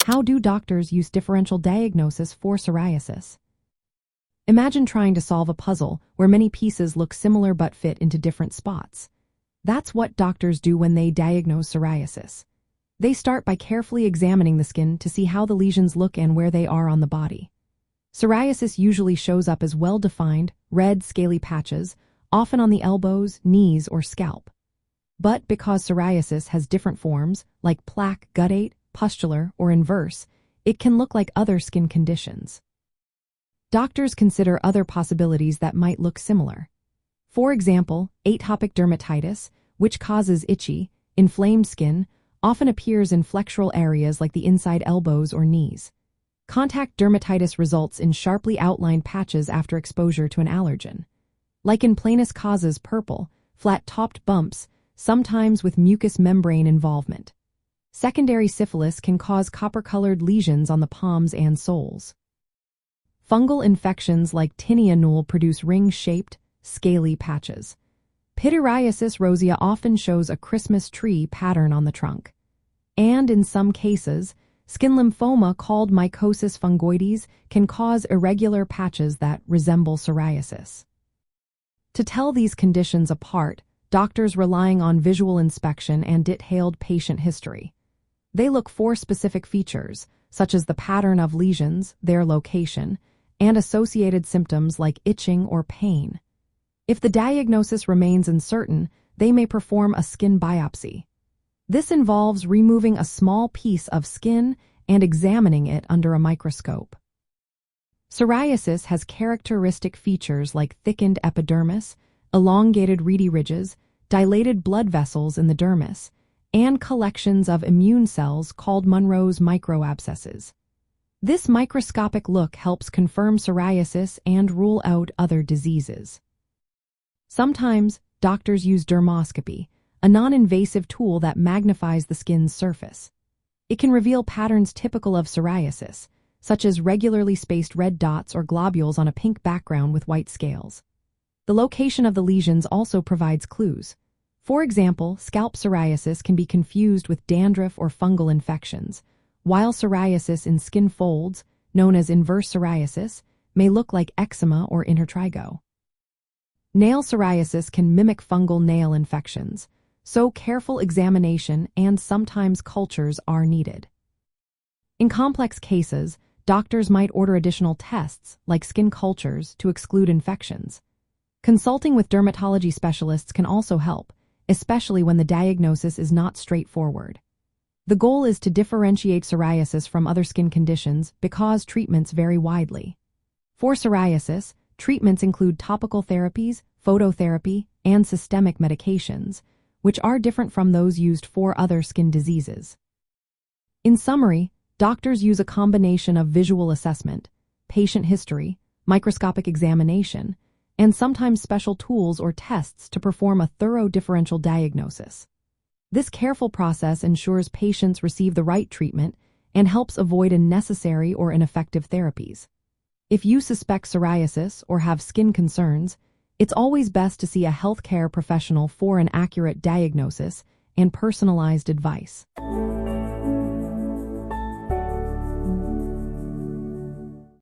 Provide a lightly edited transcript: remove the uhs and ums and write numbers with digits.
How do doctors use differential diagnosis for psoriasis? Imagine trying to solve a puzzle where many pieces look similar but fit into different spots. That's what doctors do when they diagnose psoriasis. They start by carefully examining the skin to see how the lesions look and where they are on the body. Psoriasis usually shows up as well-defined, red, scaly patches, often on the elbows, knees, or scalp. But because psoriasis has different forms, like plaque, guttate, pustular, or inverse, it can look like other skin conditions. Doctors consider other possibilities that might look similar. For example, atopic dermatitis, which causes itchy, inflamed skin, often appears in flexural areas like the inside elbows or knees. Contact dermatitis results in sharply outlined patches after exposure to an allergen. Lichen planus causes purple, flat-topped bumps, sometimes with mucous membrane involvement. Secondary syphilis can cause copper-colored lesions on the palms and soles. Fungal infections like tinea nul produce ring-shaped, scaly patches. Pityriasis rosea often shows a Christmas tree pattern on the trunk. And in some cases, skin lymphoma called mycosis fungoides can cause irregular patches that resemble psoriasis. To tell these conditions apart, doctors relying on visual inspection and detailed patient history. They look for specific features, such as the pattern of lesions, their location, and associated symptoms like itching or pain. If the diagnosis remains uncertain, they may perform a skin biopsy. This involves removing a small piece of skin and examining it under a microscope. Psoriasis has characteristic features like thickened epidermis, elongated reedy ridges, dilated blood vessels in the dermis, and collections of immune cells called Monroe's microabscesses. This microscopic look helps confirm psoriasis and rule out other diseases. Sometimes, doctors use dermoscopy, a non-invasive tool that magnifies the skin's surface. It can reveal patterns typical of psoriasis, such as regularly spaced red dots or globules on a pink background with white scales. The location of the lesions also provides clues. For example, scalp psoriasis can be confused with dandruff or fungal infections, while psoriasis in skin folds, known as inverse psoriasis, may look like eczema or intertrigo. Nail psoriasis can mimic fungal nail infections, so careful examination and sometimes cultures are needed. In complex cases, doctors might order additional tests, like skin cultures, to exclude infections. Consulting with dermatology specialists can also help, especially when the diagnosis is not straightforward. The goal is to differentiate psoriasis from other skin conditions because treatments vary widely. For psoriasis, treatments include topical therapies, phototherapy, and systemic medications, which are different from those used for other skin diseases. In summary, doctors use a combination of visual assessment, patient history, microscopic examination, and sometimes special tools or tests to perform a thorough differential diagnosis. This careful process ensures patients receive the right treatment and helps avoid unnecessary or ineffective therapies. If you suspect psoriasis or have skin concerns, it's always best to see a healthcare professional for an accurate diagnosis and personalized advice.